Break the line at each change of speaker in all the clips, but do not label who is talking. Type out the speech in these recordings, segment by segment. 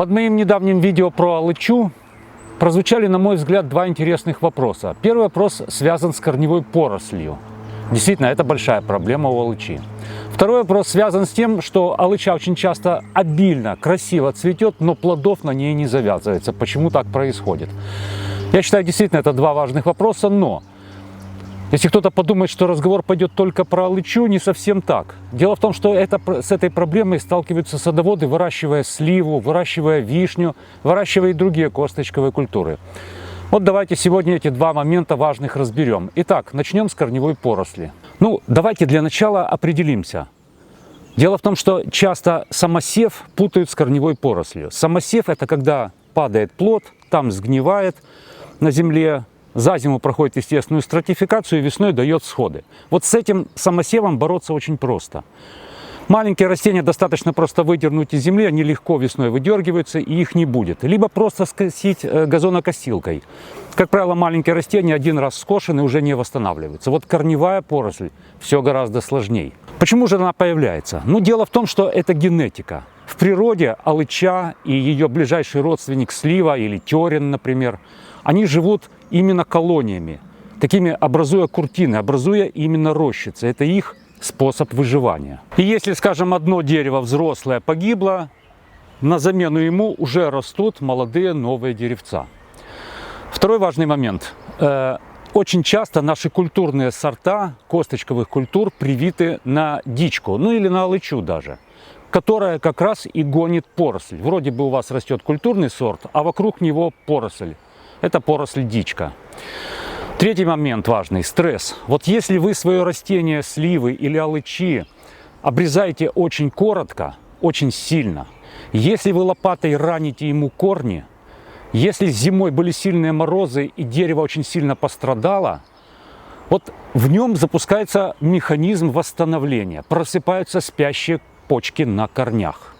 Под моим недавним видео про алычу прозвучали, на мой взгляд, два интересных вопроса. Первый вопрос связан с корневой порослью. Действительно, это большая проблема у алычи. Второй вопрос связан с тем, что алыча очень часто обильно, красиво цветет, но плодов на ней не завязывается. Почему так происходит? Я считаю, действительно, это два важных вопроса, но если кто-то подумает, что разговор пойдет только про алычу, не совсем так. Дело в том, что с этой проблемой сталкиваются садоводы, выращивая сливу, выращивая вишню, выращивая и другие косточковые культуры. Вот давайте сегодня эти два момента важных разберем. Итак, начнем с корневой поросли. Давайте для начала определимся. Дело в том, что часто самосев путают с корневой порослью. Самосев – это когда падает плод, там сгнивает на земле, за зиму проходит естественную стратификацию и весной дает всходы. Вот с этим самосевом бороться очень просто. Маленькие растения достаточно просто выдернуть из земли, они легко весной выдергиваются и их не будет. Либо просто скосить газонокосилкой. Как правило, маленькие растения один раз скошены уже не восстанавливаются. Вот корневая поросль все гораздо сложнее. Почему же она появляется? Дело в том, что это генетика. В природе алыча и ее ближайший родственник слива или терен, например, они живут именно колониями, такими образуя куртины, образуя именно рощицы. Это их способ выживания. И если, скажем, одно дерево взрослое погибло, на замену ему уже растут молодые новые деревца. Второй важный момент. Очень часто наши культурные сорта косточковых культур привиты на дичку, или на алычу даже, которая как раз и гонит поросль. Вроде бы у вас растет культурный сорт, а вокруг него поросль. Это поросль дичка. Третий момент важный – стресс. Вот если вы свое растение сливы или алычи обрезаете очень коротко, очень сильно, если вы лопатой раните ему корни, если зимой были сильные морозы и дерево очень сильно пострадало, вот в нем запускается механизм восстановления, просыпаются спящие почки на корнях.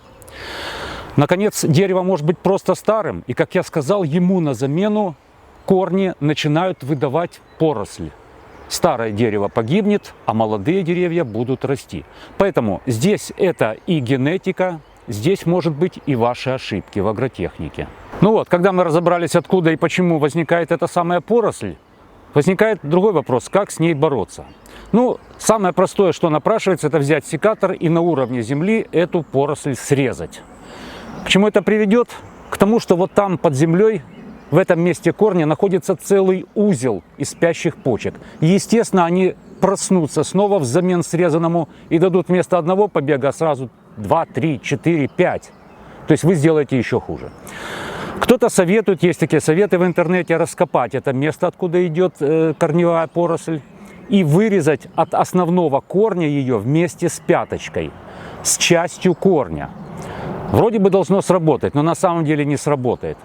Наконец, дерево может быть просто старым, и, как я сказал, ему на замену корни начинают выдавать поросль. Старое дерево погибнет, а молодые деревья будут расти. Поэтому здесь это и генетика, здесь может быть и ваши ошибки в агротехнике. Когда мы разобрались, откуда и почему возникает эта самая поросль, возникает другой вопрос, как с ней бороться. Самое простое, что напрашивается, это взять секатор и на уровне земли эту поросль срезать. К чему это приведет? К тому, что вот там под землей, в этом месте корня, находится целый узел из спящих почек. И, естественно, они проснутся снова взамен срезанному и дадут вместо одного побега сразу 2, 3, 4, 5. То есть вы сделаете еще хуже. Кто-то советует, есть такие советы в интернете, раскопать это место, откуда идет корневая поросль, и вырезать от основного корня ее вместе с пяточкой, с частью корня. Вроде бы должно сработать, но на самом деле не сработает.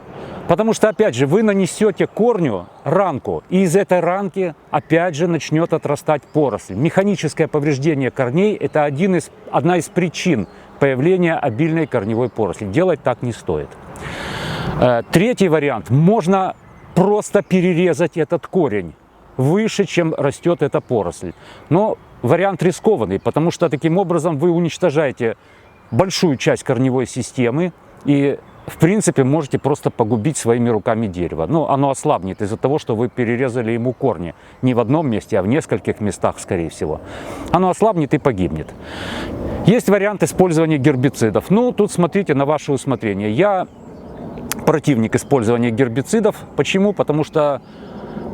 Потому что, опять же, вы нанесете корню ранку, и из этой ранки, опять же, начнет отрастать поросль. Механическое повреждение корней – это одна из причин появления обильной корневой поросли. Делать так не стоит. Третий вариант – можно просто перерезать этот корень выше, чем растет эта поросль. Но вариант рискованный, потому что таким образом вы уничтожаете большую часть корневой системы и, в принципе, можете просто погубить своими руками дерево. Оно ослабнет из-за того, что вы перерезали ему корни. Не в одном месте, а в нескольких местах, скорее всего. Оно ослабнет и погибнет. Есть вариант использования гербицидов. Тут смотрите на ваше усмотрение. Я противник использования гербицидов. Почему? Потому что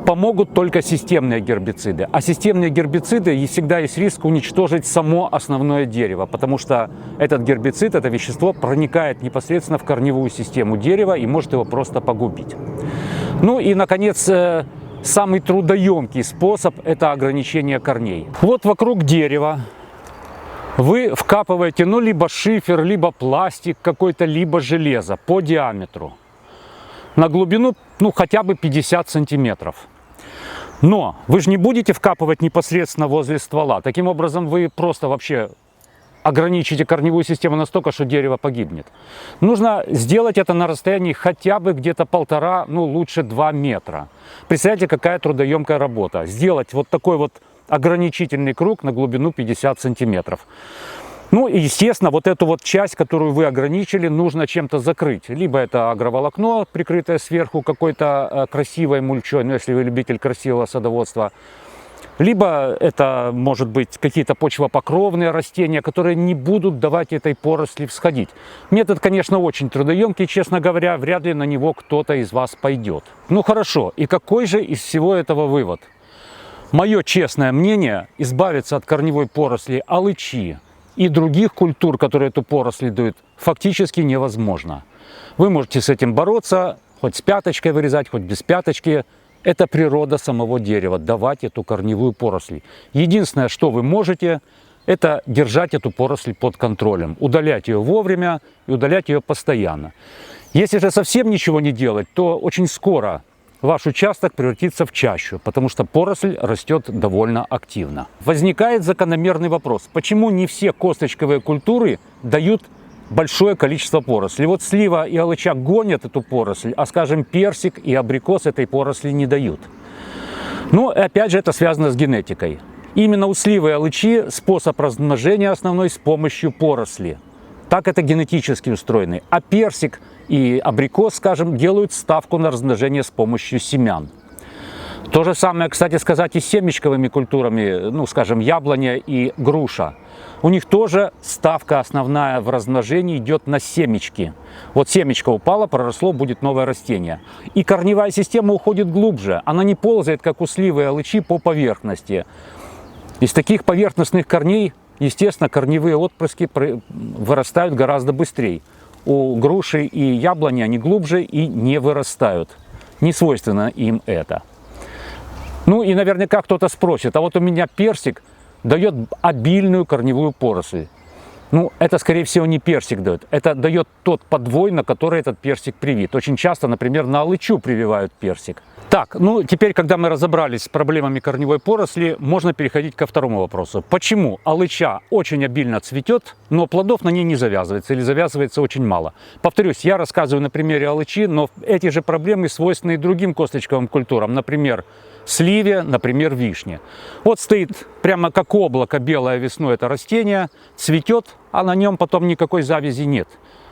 помогут только системные гербициды. А системные гербициды всегда есть риск уничтожить само основное дерево, потому что этот гербицид, это вещество проникает непосредственно в корневую систему дерева и может его просто погубить. И, наконец, самый трудоемкий способ – это ограничение корней. Вот вокруг дерева вы вкапываете либо шифер, либо пластик какой-то, либо железо по диаметру на глубину хотя бы 50 сантиметров. Но вы же не будете вкапывать непосредственно возле ствола. Таким образом, вы просто вообще ограничите корневую систему настолько, что дерево погибнет. Нужно сделать это на расстоянии хотя бы где-то 1,5, лучше 2 метра. Представляете, какая трудоемкая работа. Сделать вот такой вот ограничительный круг на глубину 50 сантиметров. Ну и, естественно, вот эту вот часть, которую вы ограничили, нужно чем-то закрыть. Либо это агроволокно, прикрытое сверху какой-то красивой мульчой, ну если вы любитель красивого садоводства. Либо это, может быть, какие-то почвопокровные растения, которые не будут давать этой поросли всходить. Метод, конечно, очень трудоемкий, честно говоря, вряд ли на него кто-то из вас пойдет. Ну хорошо, и какой же из всего этого вывод? Мое честное мнение, избавиться от корневой поросли алычи и других культур, которые эту поросль дают, фактически невозможно. Вы можете с этим бороться, хоть с пяточкой вырезать, хоть без пяточки. Это природа самого дерева, давать эту корневую поросль. Единственное, что вы можете, это держать эту поросль под контролем, удалять ее вовремя и удалять ее постоянно. Если же совсем ничего не делать, то очень скоро ваш участок превратится в чащу, потому что поросль растет довольно активно. Возникает закономерный вопрос, почему не все косточковые культуры дают большое количество поросли? Вот слива и алыча гонят эту поросль, а, скажем, персик и абрикос этой поросли не дают. Но, опять же, это связано с генетикой. Именно у сливы и алычи способ размножения основной с помощью поросли. Так это генетически устроены. А персик и абрикос, скажем, делают ставку на размножение с помощью семян. То же самое, кстати сказать, и с семечковыми культурами, ну, скажем, яблоня и груша. У них тоже ставка основная в размножении идет на семечки. Вот семечко упало, проросло, будет новое растение. И корневая система уходит глубже. Она не ползает, как у сливы и алычи, по поверхности. Из таких поверхностных корней, естественно, корневые отпрыски вырастают гораздо быстрее. У груши и яблони они глубже и не вырастают. Не свойственно им это. Ну и наверняка кто-то спросит, а вот у меня персик дает обильную корневую поросль. Ну, это, скорее всего, не персик дает. Это дает тот подвой, на который этот персик привит. Очень часто, например, на алычу прививают персик. Так, ну теперь, когда мы разобрались с проблемами корневой поросли, можно переходить ко второму вопросу. Почему алыча очень обильно цветет, но плодов на ней не завязывается или завязывается очень мало? Повторюсь, я рассказываю на примере алычи, но эти же проблемы свойственны и другим косточковым культурам. Например, сливе, например, вишне. Вот стоит прямо как облако белое весной это растение, цветет, а на нем потом никакой завязи нет.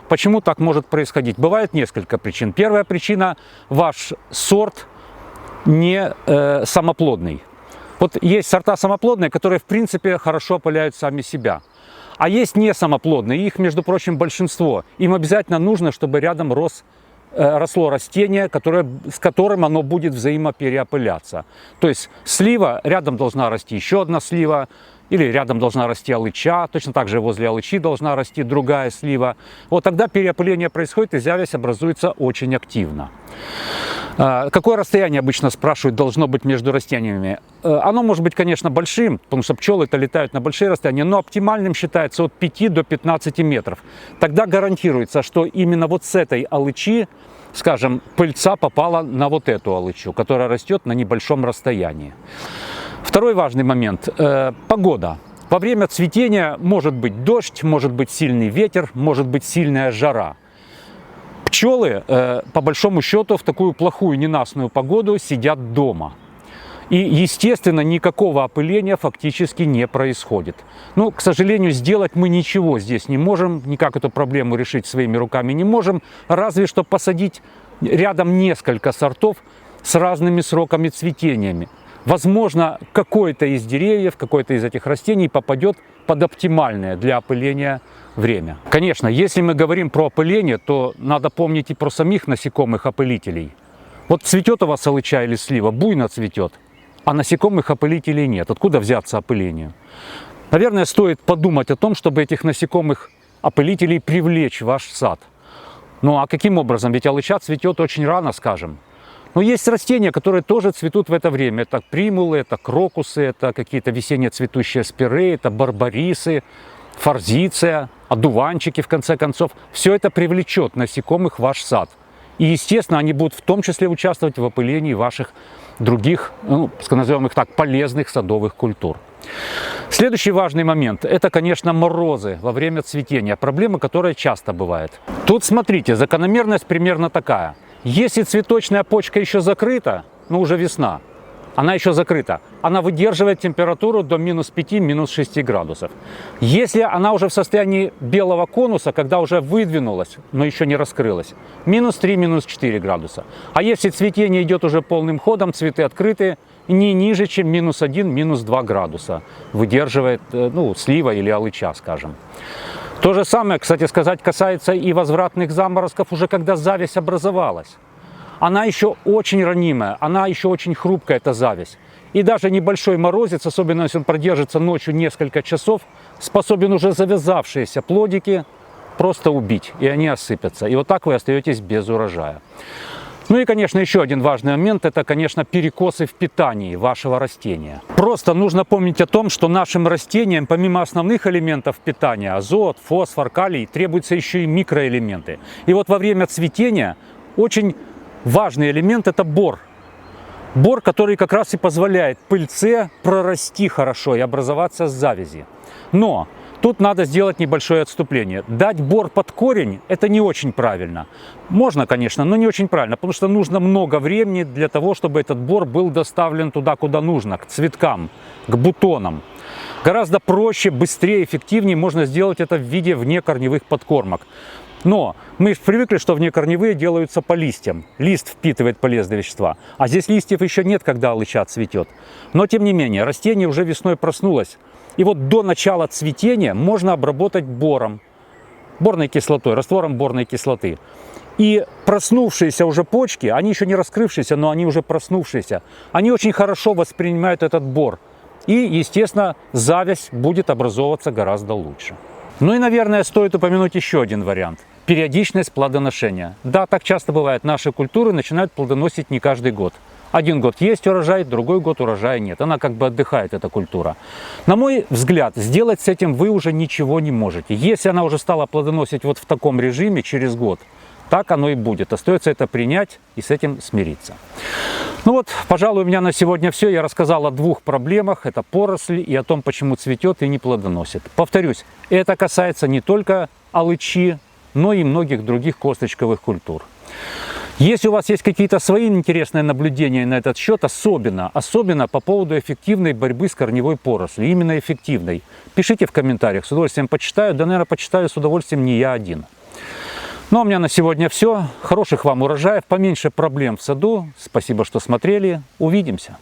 Почему так может происходить? Бывает несколько причин. Первая причина – ваш сорт не самоплодный. Вот есть сорта самоплодные, которые в принципе хорошо опыляют сами себя. А есть не самоплодные, их, между прочим, большинство. Им обязательно нужно, чтобы рядом росло растение, с которым оно будет взаимопереопыляться. То есть слива, рядом должна расти еще одна слива, или рядом должна расти алыча, точно так же возле алычи должна расти другая слива. Вот тогда переопыление происходит, и завязь образуется очень активно. Какое расстояние, обычно спрашивают, должно быть между растениями? Оно может быть, конечно, большим, потому что пчелы-то летают на большие расстояния, но оптимальным считается от 5 до 15 метров. Тогда гарантируется, что именно вот с этой алычи, скажем, пыльца попала на вот эту алычу, которая растет на небольшом расстоянии. Второй важный момент – погода. Во время цветения может быть дождь, может быть сильный ветер, может быть сильная жара. Пчелы, по большому счету, в такую плохую ненастную погоду сидят дома. И, естественно, никакого опыления фактически не происходит. Но, к сожалению, сделать мы ничего здесь не можем, никак эту проблему решить своими руками не можем, разве что посадить рядом несколько сортов с разными сроками цветениями. Возможно, какое-то из деревьев, какое-то из этих растений попадет под оптимальное для опыления время. Конечно, если мы говорим про опыление, то надо помнить и про самих насекомых-опылителей. Вот цветет у вас алыча или слива, буйно цветет, а насекомых-опылителей нет. Откуда взяться опылению? Наверное, стоит подумать о том, чтобы этих насекомых-опылителей привлечь в ваш сад. Ну а каким образом? Ведь алыча цветет очень рано, скажем. Но есть растения, которые тоже цветут в это время. Это примулы, это крокусы, это какие-то весенние цветущие спиреи, это барбарисы, форзиция, одуванчики, в конце концов. Все это привлечет насекомых в ваш сад. И, естественно, они будут в том числе участвовать в опылении ваших других, ну, назовем их так, полезных садовых культур. Следующий важный момент – это, конечно, морозы во время цветения. Проблема, которая часто бывает. Тут, смотрите, закономерность примерно такая. Если цветочная почка еще закрыта, но уже весна, она еще закрыта. Она выдерживает температуру до минус 5, минус 6 градусов. Если она уже в состоянии белого конуса, когда уже выдвинулась, но еще не раскрылась, минус 3, минус 4 градуса. А если цветение идет уже полным ходом, цветы открытые, не ниже, чем минус 1, минус 2 градуса выдерживает, слива или алыча, скажем. То же самое, кстати сказать, касается и возвратных заморозков, уже когда завязь образовалась. Она еще очень ранимая, она еще очень хрупкая, эта завязь. И даже небольшой морозец, особенно если он продержится ночью несколько часов, способен уже завязавшиеся плодики просто убить, и они осыпятся. И вот так вы остаетесь без урожая. Ну и, конечно, еще один важный момент – это, конечно, перекосы в питании вашего растения. Просто нужно помнить о том, что нашим растениям, помимо основных элементов питания – азот, фосфор, калий – требуются еще и микроэлементы. И вот во время цветения очень важный элемент – это бор. Бор, который как раз и позволяет пыльце прорасти хорошо и образоваться с завязи. Но тут надо сделать небольшое отступление. Дать бор под корень – это не очень правильно. Можно, конечно, но не очень правильно, потому что нужно много времени для того, чтобы этот бор был доставлен туда, куда нужно, к цветкам, к бутонам. Гораздо проще, быстрее, эффективнее можно сделать это в виде внекорневых подкормок. Но мы привыкли, что внекорневые делаются по листьям. Лист впитывает полезные вещества. А здесь листьев еще нет, когда алыча цветет. Но тем не менее, растение уже весной проснулось. И вот до начала цветения можно обработать бором, борной кислотой, раствором борной кислоты. И проснувшиеся уже почки, они еще не раскрывшиеся, но они уже проснувшиеся, они очень хорошо воспринимают этот бор. И, естественно, завязь будет образовываться гораздо лучше. Ну и, наверное, стоит упомянуть еще один вариант. Периодичность плодоношения. Да, так часто бывает. Наши культуры начинают плодоносить не каждый год. Один год есть урожай, другой год урожая нет. Она как бы отдыхает, эта культура. На мой взгляд, сделать с этим вы уже ничего не можете. Если она уже стала плодоносить вот в таком режиме через год, так оно и будет. Остается это принять и с этим смириться. Ну вот, пожалуй, у меня на сегодня все. Я рассказал о двух проблемах. Это поросль и о том, почему цветет и не плодоносит. Повторюсь, это касается не только алычи, но и многих других косточковых культур. Если у вас есть какие-то свои интересные наблюдения на этот счет, особенно по поводу эффективной борьбы с корневой порослью, именно эффективной, пишите в комментариях, с удовольствием почитаю, да, наверное, почитаю с удовольствием не я один. Ну а у меня на сегодня все. Хороших вам урожаев, поменьше проблем в саду. Спасибо, что смотрели. Увидимся.